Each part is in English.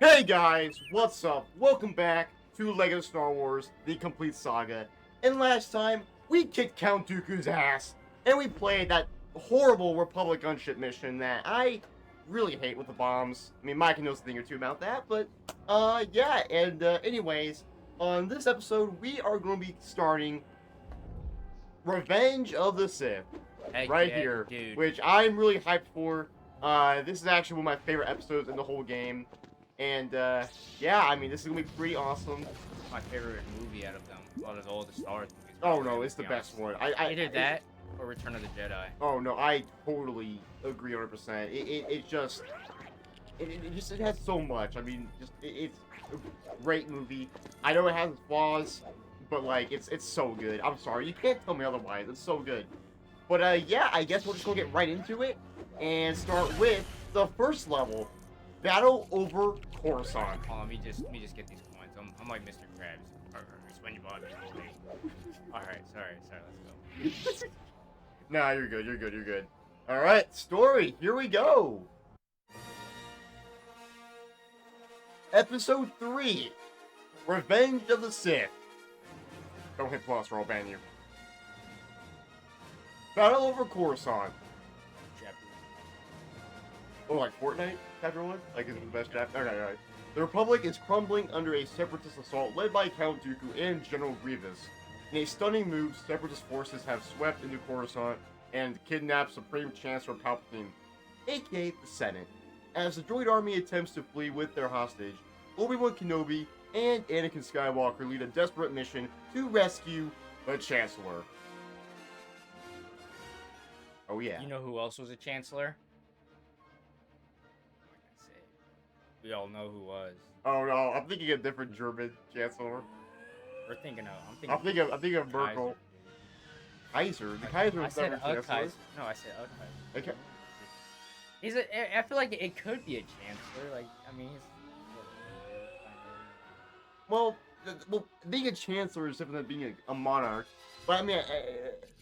Hey guys, what's up? Welcome back to LEGO Star Wars, the Complete Saga. And last time, we kicked Count Dooku's ass, and we played that horrible Republic gunship mission that I really hate with the bombs. I mean, Micah knows a thing or two about that, but, yeah, and, anyways, on this episode, we are going to be starting Revenge of the Sith, here, dude. which I'm really hyped for. This is actually one of my favorite episodes in the whole game. And, yeah, I mean, this is gonna be pretty awesome. It's my favorite movie out of them. Out of all the Star Wars movies. Oh, no, it's the best one. Either that or Return of the Jedi. Oh, no, I totally agree 100%. It just has so much. I mean, it's a great movie. I know it has flaws, but, like, it's so good. I'm sorry, you can't tell me otherwise. It's so good. But, yeah, I guess we're just gonna get right into it and start with the first level. Battle over Coruscant. Oh, let me just get these coins. I'm like Mr. Krabs. SpongeBob. Alright, sorry, let's go. Nah, you're good. Alright, story, here we go. Episode 3. Revenge of the Sith. Don't hit plus or I'll ban you. Battle over Coruscant. Oh, like Fortnite? Chapter 1? Like, is it the best chapter? Okay, alright. The Republic is crumbling under a separatist assault led by Count Dooku and General Grievous. In a stunning move, separatist forces have swept into Coruscant and kidnapped Supreme Chancellor Palpatine, aka the Senate. As the droid army attempts to flee with their hostage, Obi-Wan Kenobi and Anakin Skywalker lead a desperate mission to rescue the Chancellor. Oh yeah. You know who else was a Chancellor? We all know who was. Oh no, I'm thinking a different German chancellor. I'm thinking of Merkel. Kaiser. The Kaiser was never chancellor. Kaiser. No, I said a Kaiser. Okay. I feel like it could be a chancellor. Like, I mean, well, being a chancellor is different than being a monarch. But I mean,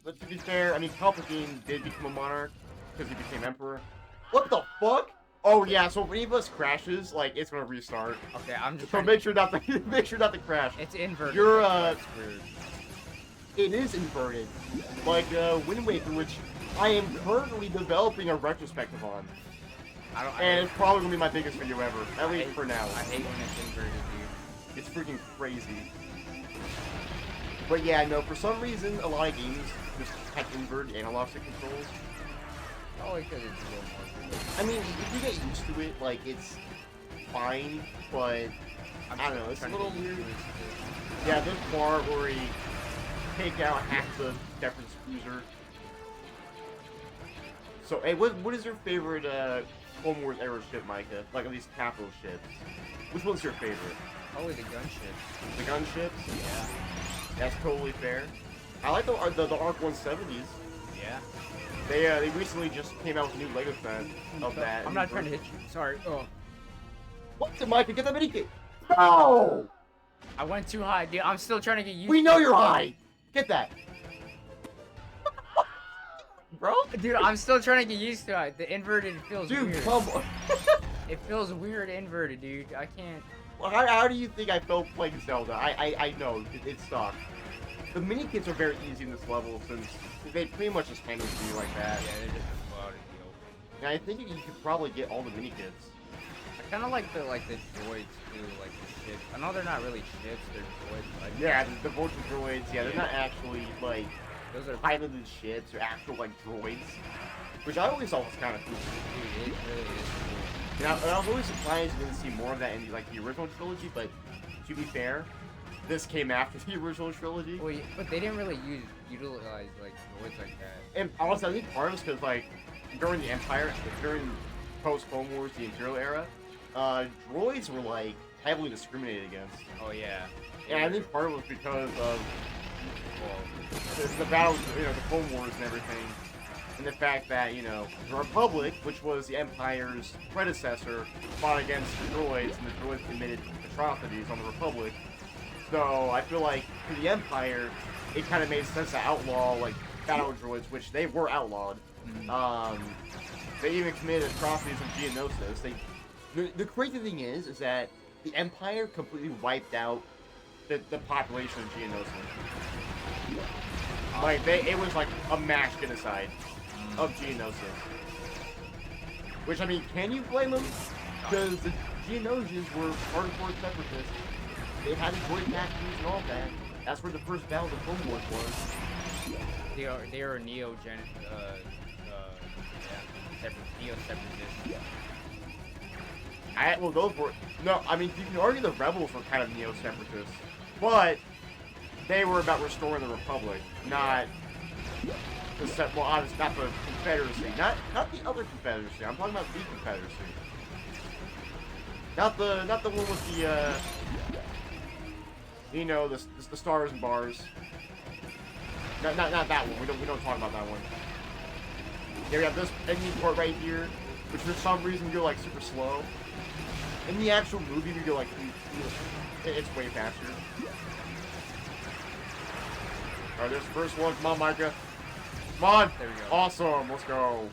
but to be fair, I mean, Palpatine did become a monarch because he became emperor. What the fuck? Oh yeah, so if any of us crashes, like it's gonna restart. Okay, I'm just. So make sure not to crash. It's inverted. You're It is inverted, like Wind Waker, which I am currently developing a retrospective on. And it's probably gonna be my biggest video ever, at least for now. I hate when it's inverted, dude. It's freaking crazy. But yeah, no, for some reason, a lot of games just have inverted analog stick controls. Probably because it's a little more. I mean, if you get used to it, like, it's fine, but I don't know, it's a little weird. Yeah, this part where you take out half the Deference Cruiser. So, hey, what is your favorite Clone Wars era ship, Micah? Like, at least capital ships. Which one's your favorite? Probably the gunships. The gunships? Yeah. That's totally fair. I like the ARC 170s. Yeah. They recently just came out with a new Lego set of that. I'm not trying to hit you. Sorry. Oh. What the Micah? Get that mini kit. Oh! I went too high, dude. I'm still trying to get used. We know you're high. Get that. Bro? Dude, I'm still trying to get used to it. The inverted feels weird. Dude, come on. It feels weird inverted, dude. I can't. Well, how do you think I felt playing Zelda? I know, it sucks. The mini kits are very easy in this level since they pretty much just hand them to you like that. Yeah, they're just out in the open. And I think you could probably get all the mini kits. I kind of like the droids too, like the ships. I know they're not really ships, they're droids. But Yeah, the Vulture droids. Yeah, they're not actually like those are piloted ships or actual like droids, which I always thought was kind of cool. Dude, it really is cool. And I was always surprised we didn't see more of that in like the original trilogy, but to be fair, this came after the original trilogy. Well, yeah, but they didn't really utilize like droids like that. And honestly, I think part of it's because like during the Empire, during post Clone Wars, the Imperial era, droids were like heavily discriminated against. Oh yeah. And I think part of it was because of the battles, the Clone Wars and everything, and the fact that the Republic, which was the Empire's predecessor, fought against the droids, and the droids committed atrocities on the Republic. So I feel like for the Empire, it kind of made sense to outlaw like battle droids, which they were outlawed. They even committed atrocities in Geonosis. The crazy thing is that the Empire completely wiped out the population of Geonosis. Like, it was like a mass genocide of Geonosis. Which, I mean, can you blame them? Because the Geonosians were hardcore separatists. They had joint factories and all that. That's where the first battle of the Clone Wars was. They are neo-separatists. Well, those were... No, I mean, you can argue the rebels were kind of neo-separatists. But they were about restoring the Republic, not the... Well, obviously, not the Confederacy. Not the other Confederacy. I'm talking about the Confederacy. Not the one with the, you know, the stars and bars. Not that one. We don't talk about that one. Here we have this ending part right here, which for some reason you're like super slow. In the actual movie, you go like, it's way faster. All right, there's the first one. Come on, Micah. Come on. There we go. Awesome. Let's go.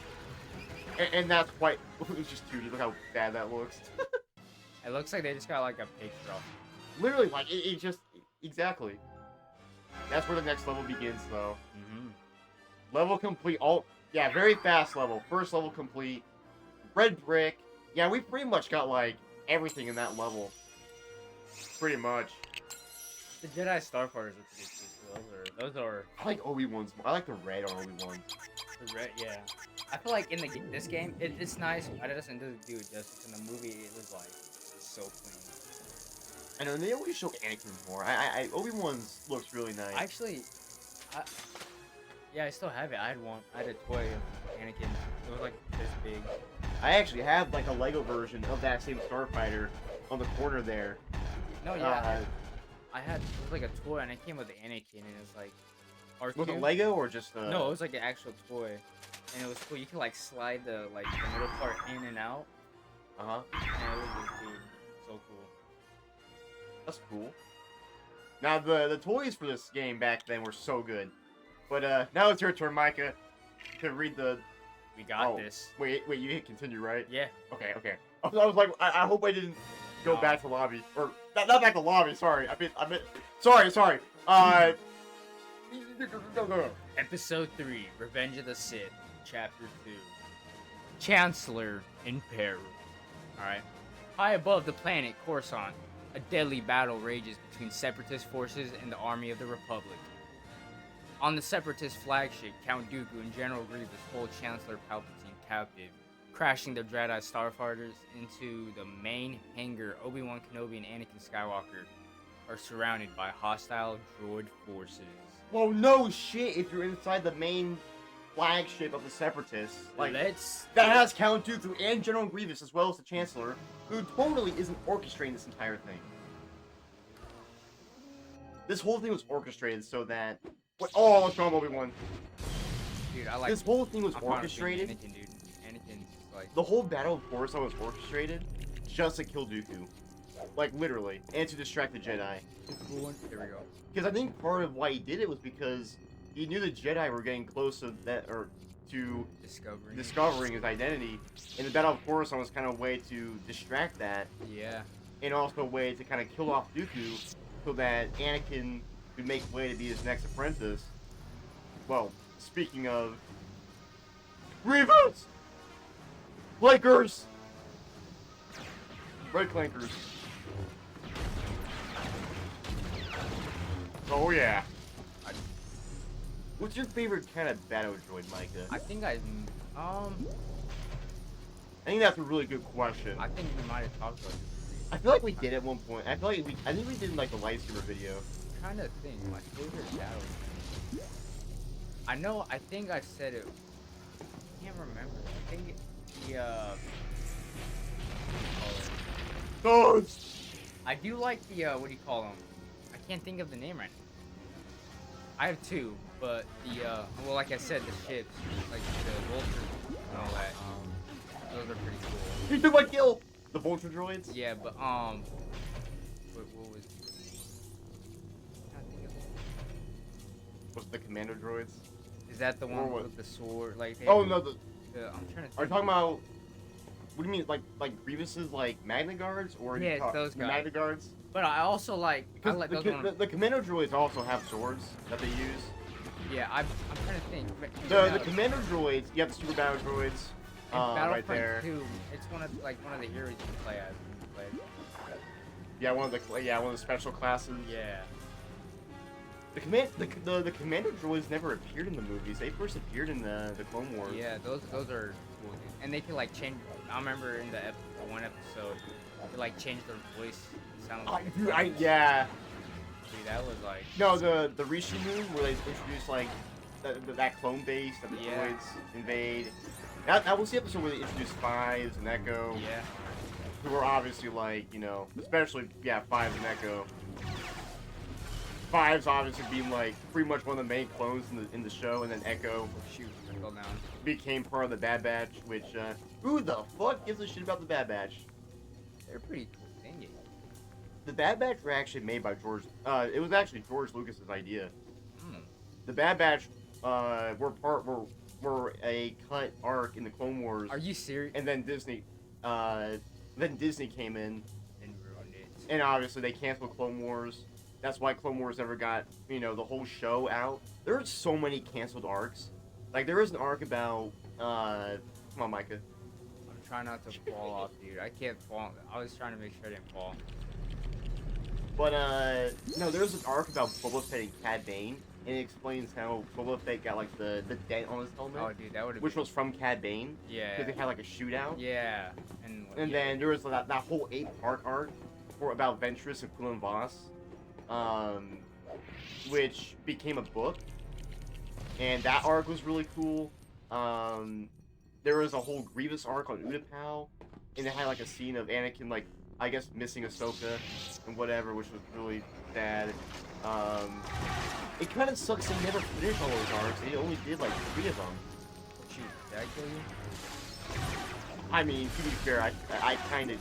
And that's quite. It's just 2D. Look how bad that looks. It looks like they just got like a picture off. Literally, like it just exactly. That's where the next level begins, though. Level complete. All yeah, very fast level. First level complete. Red brick. Yeah, we pretty much got like everything in that level. Pretty much. The Jedi Starfighters look good. Those are. I like Obi-Wan's. I like the red on Obi-Wan. The red, yeah. I feel like in this game, it's nice. It doesn't do it justice. In the movie, it was like so clean. I know, and they always show Anakin more. Obi-Wan's looks really nice. Actually, yeah, I still have it. I had a toy of Anakin. It was like this big. I actually have like a Lego version of that same Starfighter on the corner there. No, yeah. I had it was like a toy, and it came with Anakin, and it was like. R2. Was it Lego or just? No, it was like an actual toy, and it was cool. You could like slide the middle part in and out. Uh huh. And it was just, dude, so cool. That's cool. Now the toys for this game back then were so good, but now it's your turn, Micah, to read the. We got this. Wait, you hit continue, right? Yeah. Okay. I was like, I hope I didn't go back to lobby or not back to lobby. Sorry, I meant. Sorry. Go. Episode 3, Revenge of the Sith, Chapter 2. Chancellor in peril. Alright. High above the planet Coruscant, a deadly battle rages between Separatist forces and the army of the Republic. On the Separatist flagship, Count Dooku and General Grievous hold Chancellor Palpatine captive, crashing the Jedi Starfighters into the main hangar. Obi-Wan Kenobi and Anakin Skywalker are surrounded by hostile droid forces. Well, no shit if you're inside the main flagship of the Separatists. Like, that has Count Dooku and General Grievous as well as the Chancellor, who totally isn't orchestrating this entire thing. This whole thing was orchestrated so that... Oh, let's go on Obi-Wan. Dude, I like... This whole thing was orchestrated. Anakin, dude. Anakin's just like... The whole Battle of Coruscant was orchestrated just to kill Dooku. Like, literally. And to distract the Jedi. Here we go. Because I think part of why he did it was because he knew the Jedi were getting close to discovering his identity, and the Battle of Coruscant was kind of a way to distract that. Yeah. And also a way to kind of kill off Dooku, so that Anakin could make way to be his next apprentice. Well, speaking of Grievous, Clankers, Red Clankers. Oh yeah. What's your favorite kind of battle droid, Micah? I think that's a really good question. I think we might have talked about this. I feel like we did at one point. I think we did like the lightsaber video. I'm trying to think my favorite battle. I think I said it. I can't remember. I think Those. I do like the what do you call them? I can't think of the name right now. I have two, but the well, like I said, the ships, like the vultures and all that, those are pretty cool. You took my kill. The vulture droids. Yeah, but what was? I can't think of it. Was it the commando droids? Is that the one with the sword? Like. Oh no, I'm trying to. Are you talking about What do you mean, like Grievous's like Magna Guards, or Yeah, it's those the guys. Magna Guards? But I also like. I Because like the, those ones. the Commando droids also have swords that they use. Yeah, I'm trying to think. The Commando droids, you have the Super Battle droids. In Right Battlefront there. 2, it's one of the heroes you can play as. When you play. Yeah, one of the special classes. Yeah. The Commando droids never appeared in the movies. They first appeared in the Clone Wars. Yeah, those are cool, dude. And they can like change. I remember in the one episode, they like changed their voice. It sounded like. Yeah. Dude, that was like. No, the Rishi Moon where they introduced like that clone base that the droids invade. That was the episode where they introduced Fives and Echo. Yeah. Who were obviously like, you know, especially Fives and Echo. Fives obviously being like pretty much one of the main clones in the show, and then Echo became part of the Bad Batch, which who the fuck gives a shit about the Bad Batch? They're pretty cool. Dang it. The Bad Batch were actually made by George. It was actually George Lucas's idea. Hmm. The Bad Batch were a cut arc in the Clone Wars. Are you serious? And then Disney came in And ruined it. and obviously they canceled Clone Wars. That's why Clone Wars never got, you know, the whole show out. There are so many canceled arcs. Like, there is an arc about, come on, Micah. I'm trying not to fall off, dude. I can't fall. I was trying to make sure I didn't fall. But, no, there's an arc about Boba Fett and Cad Bane, and it explains how Boba Fett got, like, the dent on his helmet. Oh, dude, that would have Which was from Cad Bane. Yeah. Because they had, like, a shootout. Yeah. And then there was that whole 8-part arc about Ventress and Quillen Voss. Which became a book, and that arc was really cool. There was a whole Grievous arc on Utapau, and it had like a scene of Anakin, like, I guess missing Ahsoka and whatever, which was really sad. It kind of sucks they never finished all those arcs. They only did like 3 of them. Shoot, did I kill you? I mean, to be fair, I kind of...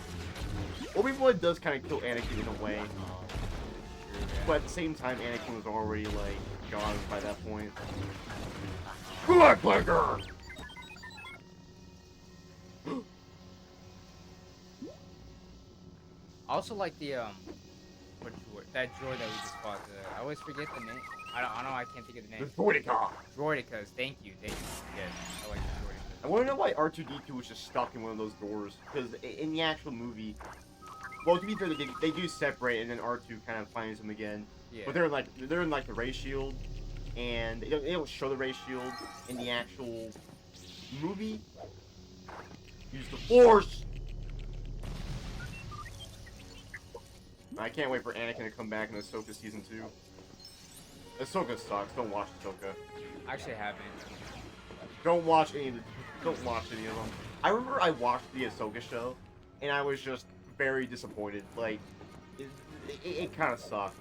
Obi-Wan does kind of kill Anakin in a way. But at the same time, Anakin was already, like, gone by that point. Bloodbreaker! I also like the that droid that we just fought. I always forget the name. I don't know. I can't think of the name. The Droideka! Droidicas. Thank you. Yes, I like the Droidicas. I want to know why R2-D2 was just stuck in one of those doors. Because in the actual movie, well, to be fair, they do separate, and then R2 kind of finds them again. Yeah. But they're in like the ray shield, and they don't show the ray shield in the actual movie. Use the Force. I can't wait for Anakin to come back in Ahsoka season 2. Ahsoka sucks. Don't watch Ahsoka. I actually haven't. Don't watch any of them. I remember I watched the Ahsoka show, and I was just very disappointed. Like, it kind of sucked.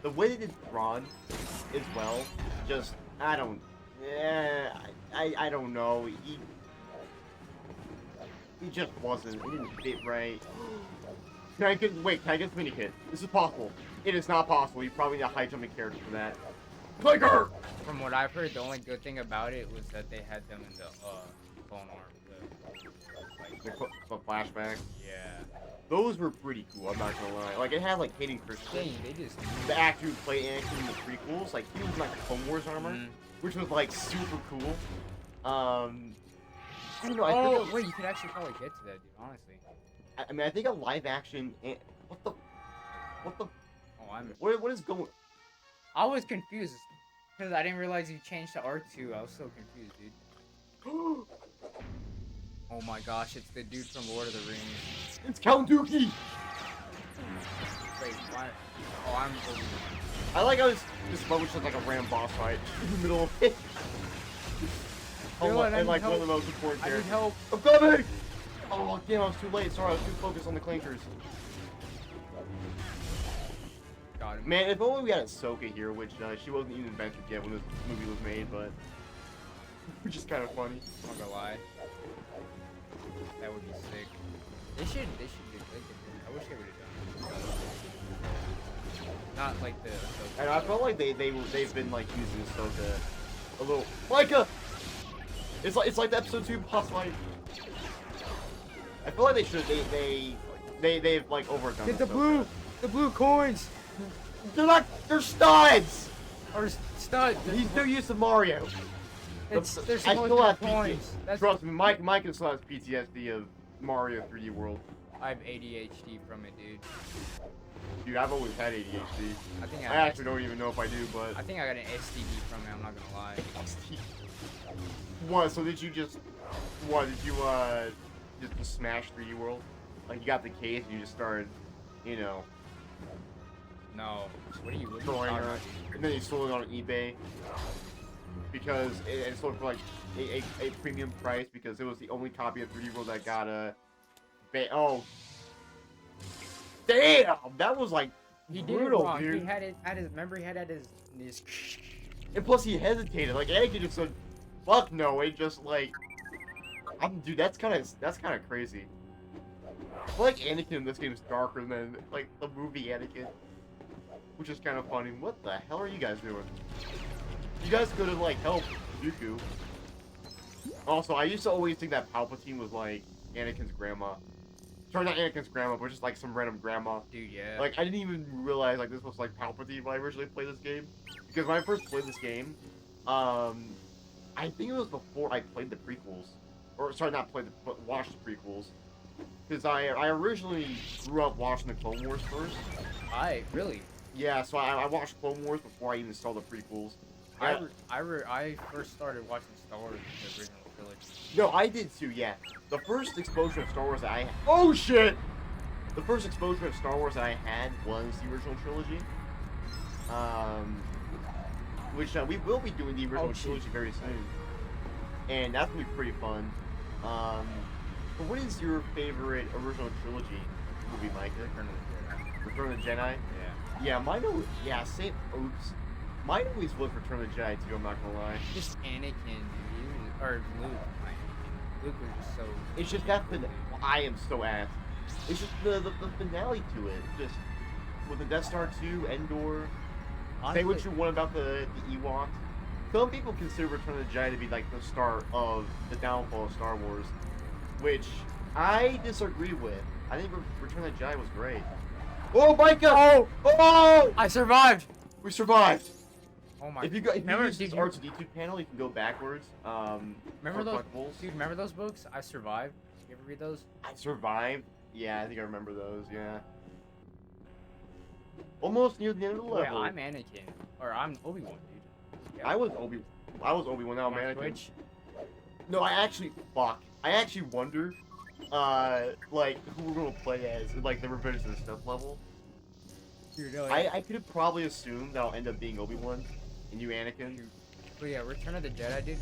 The way they did Thrawn as well, just, I don't know. He just wasn't. It didn't fit right. Can I get the mini kit? This is possible. It is not possible. You probably need a high jumping character for that. Clicker! From what I've heard, the only good thing about it was that they had them in the clone arm. The flashback. Yeah. Those were pretty cool, I'm not gonna lie. Like, it had, like, Hayden Christensen. Dang, they just... The actor who played Anakin in the prequels, like, he was in, like, the Clone Wars armor, which was, like, super cool. I don't know, wait, you could actually probably get to that, dude, honestly. I mean, I think a live action... What the... Oh, What is going... I was confused, because I didn't realize you changed to R2. I was so confused, dude. Oh my gosh, it's the dude from Lord of the Rings. It's Count Dookie! Wait, what? Oh, I'm... I like how this moment is like a ram boss fight in the middle of it. And like one of the most important characters. I need help. I'm coming! Oh, damn, I was too late. Sorry, I was too focused on the clankers. Got him. Man, if only we had Ahsoka here, which she wasn't even invented yet when this movie was made, but... which is kind of funny. I'm not gonna lie. That would be sick. They should do like I wish they would have done it. Not like the Ahsoka. And I felt like they've been like using Ahsoka a little. Micah! It's like the episode 2 boss fight. I feel like they should. They've like overdone. Get it the so blue, bad. the blue coins. They're not. They're studs. Or stud. He's still used to Mario. It's they're I supposed still to have be coins. PTSD. That's Trust me, Micah still has PTSD of Mario 3D World. I have ADHD from it, dude. Dude, I've always had ADHD. I think I actually don't even know if I do, but. I think I got an STD from it. I'm not gonna lie. What? So did you just? What did you just smash 3D World? Like you got the case and you just started, you know, No. What are you looking throwing at? her, and then you sold it on eBay because it sold for like a premium price because it was the only copy of 3D World that got a. Oh. Damn! That was like He did it brutal, wrong. dude. He had it at his. Remember, he had it at his. And plus he hesitated. Like Anakin just said, "Fuck no!" It just like, dude, that's kind of crazy. I feel like Anakin in this game is darker than like the movie Anakin, which is kind of funny. What the hell are you guys doing? You guys could have like helped Dooku. Also, I used to always think that Palpatine was like Anakin's grandma. Sorry, not Anakin's grandma, but just like some random grandma. Dude, yeah. Like, I didn't even realize, like, this was, like, Palpatine when I originally played this game. Because when I first played this game, I think it was before I played the prequels. Or, sorry, not played, but watched the prequels. Because I originally grew up watching the Clone Wars first. Really. Yeah, so I watched Clone Wars before I even saw the prequels. I first started watching Star Wars in the original trilogy. No, I did too, yeah. The first exposure of Star Wars that I had... Oh, shit! The first exposure of Star Wars that I had was the original trilogy. Which we will be doing the original trilogy very soon. And that's going to be pretty fun. But what is your favorite original trilogy movie, Micah? Return of the Jedi? Yeah. Yeah, mine always... Yeah, same... Oops. Mine always was Return of the Jedi, too, I'm not going to lie. Just Anakin, dude. Or Luke. Luke was just so... It's just that I am so ass. It's just the finale to it. Just with the Death Star 2, Endor. Say what you want about the Ewoks. Some people consider Return of the Jedi to be like the start of the downfall of Star Wars, which I disagree with. I think Return of the Jedi was great. Oh, Micah! Oh! I survived! We survived! Oh my... If you use this R2-D2 panel, you can go backwards. Remember those? Dude, remember those books? I Survived? You ever read those? I survived? Yeah, I think I remember those, yeah. Almost near the end of the level. Yeah, I'm Anakin. Or I'm Obi-Wan, dude. Yeah. I was Obi-Wan, now I'm Anakin. Twitch? No, I actually wonder, like, who we're gonna play as, in, like, the Revenge of the Sith level. Dude, no, I could have probably assumed that I'll end up being Obi-Wan, and you Anakin. But yeah, Return of the Jedi, dude.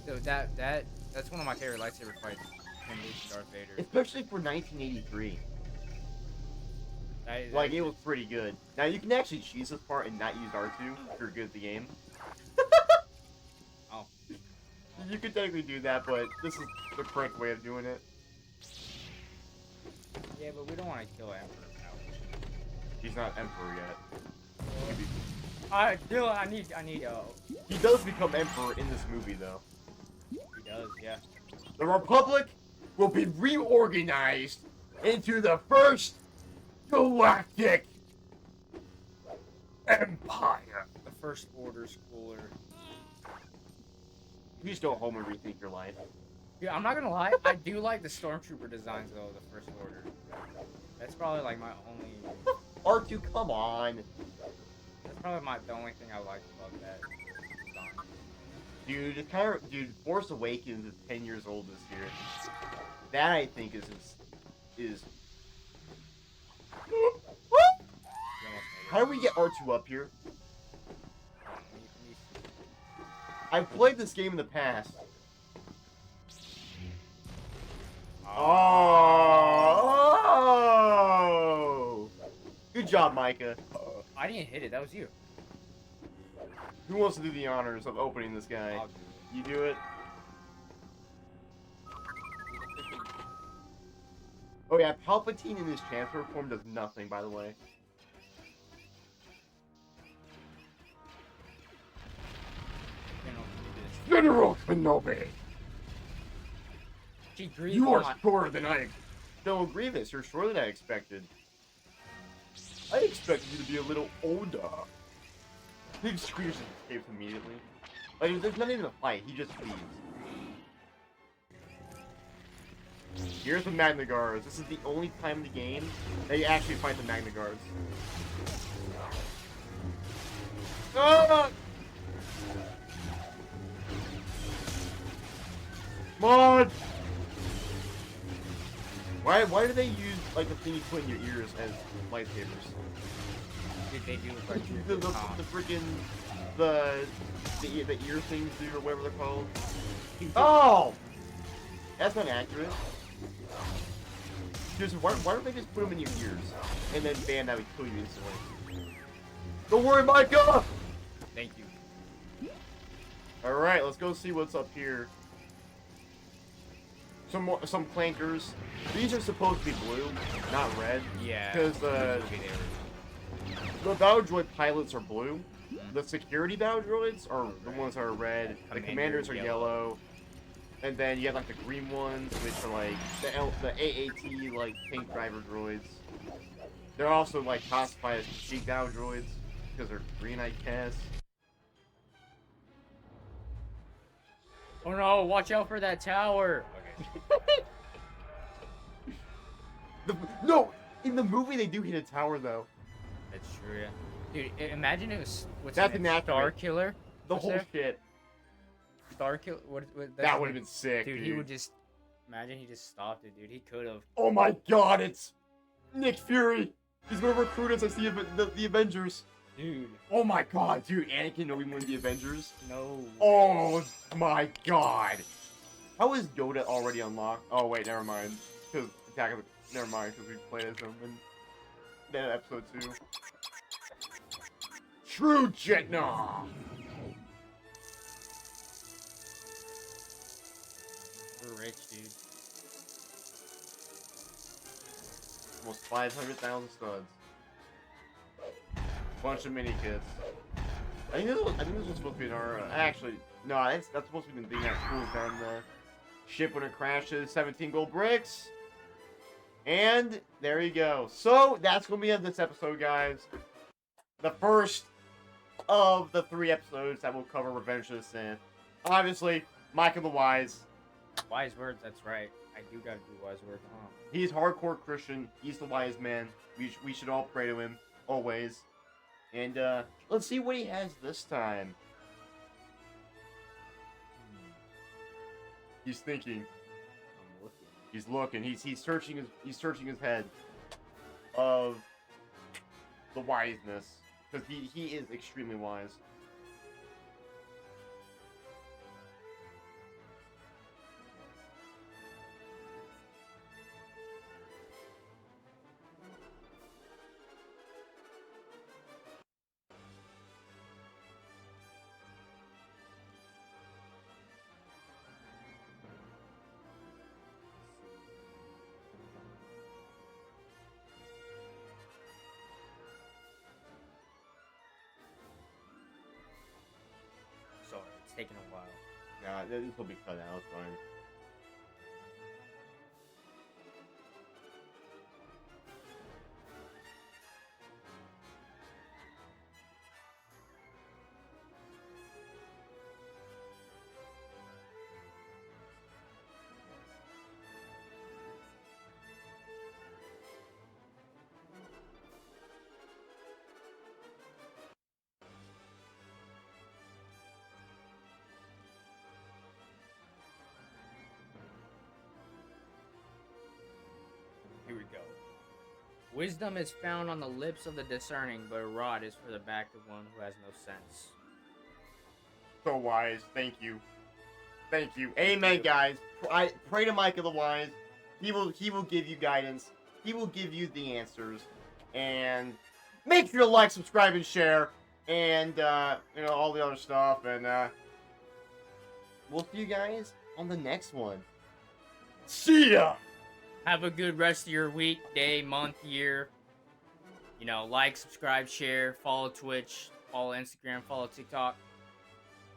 So that's one of my favorite lightsaber fights. Him losing Darth Vader. Especially for 1983. That Like, it was pretty good. Now, you can actually cheese this part and not use R2 if you're good at the game. Oh. You could technically do that, but this is the correct way of doing it. Yeah, but we don't want to kill Emperor now. He's not Emperor yet. Dylan, I need, He does become Emperor in this movie, though. He does, yeah. The Republic will be reorganized into the first galactic empire. The First Order's cooler. You just go home and rethink your life. Yeah, I'm not gonna lie, I do like the Stormtrooper designs, though, the First Order. That's probably, like, my only... R2, come on. That's probably the only thing I like about that design. Dude, it's kind of... Dude, Force Awakens is 10 years old this year. That, I think, is... How do we get R2 up here? I've played this game in the past. Oh! Good job, Micah. I didn't hit it, that was you. Who wants to do the honors of opening this guy? I'll do You do it? Oh yeah, Palpatine in his Chancellor form does nothing, by the way. General Kenobi! She agreed You on are shorter than I... General Grievous, you're shorter than I expected. I expected you to be a little older. Big Screech escapes immediately. Like, there's not even a fight, he just leaves. Here's the Magna Guards. This is the only time in the game that you actually fight the Magna Guards. Ah! Come on! Why do they use, like, the thing you put in your ears as lightsabers? Did they do it like The freaking... The ear things do, or whatever they're called. Oh! That's not accurate. Seriously, why don't they just put them in your ears? And then, bam, that would kill you instantly. Don't worry, Micah! Thank you. Alright, let's go see what's up here. Some clankers. These are supposed to be blue, not red. Yeah. Because the battle droid pilots are blue. The security battle droids are the ones that are red. The commanders are yellow. And then you have like the green ones, which are like the AAT like tank driver droids. They're also like classified as sheep battle droids because they're green, I guess. Oh no! Watch out for that tower. Okay. No, in the movie they do hit a tower though. That's true. Yeah. Dude, imagine it was what's That's in an it? Star Killer. The whole shit. Star Killer. What That would have been sick, dude. He would just imagine he just stopped it, dude. He could have. Oh my God! It's Nick Fury. He's gonna recruit us as the Avengers. Dude. Oh my God, dude! Anakin knowing one of the Avengers. No. Oh my God! How is Yoda already unlocked? Oh wait, never mind. Because never mind, because we played as him in that episode 2. True Jetna! We're rich, dude. Almost 500,000 studs. Bunch of mini kits. I think this was supposed to be an R. Actually, no, that's supposed to be the thing that cools down the ship when it crashes. 17 gold bricks. And there you go. So that's gonna be it this episode, guys. The first of the 3 episodes that will cover Revenge of the Sith. Obviously, Micah the Wise. Wise words. That's right. I do gotta do wise words. Huh? He's hardcore Christian. He's the wise man. We should all pray to him always. And let's see what he has this time. He's thinking. I'm looking. He's looking. He's searching his head of the wiseness, because he is extremely wise. Sorry, it's taking a while. Nah, this will be cut out. It's fine. Here we go. Wisdom is found on the lips of the discerning, but a rod is for the back of one who has no sense. So wise. Thank you. Thank you. Amen, guys. I pray to Micah the Wise. He will give you guidance. He will give you the answers. And make sure to like, subscribe, and share. And, all the other stuff. And, we'll see you guys on the next one. See ya! Have a good rest of your week, day, month, year. Like, subscribe, share, follow Twitch, follow Instagram, follow TikTok.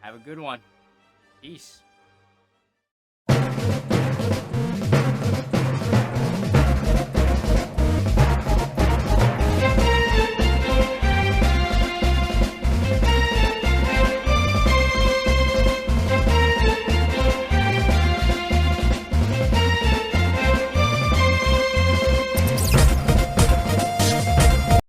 Have a good one. Peace.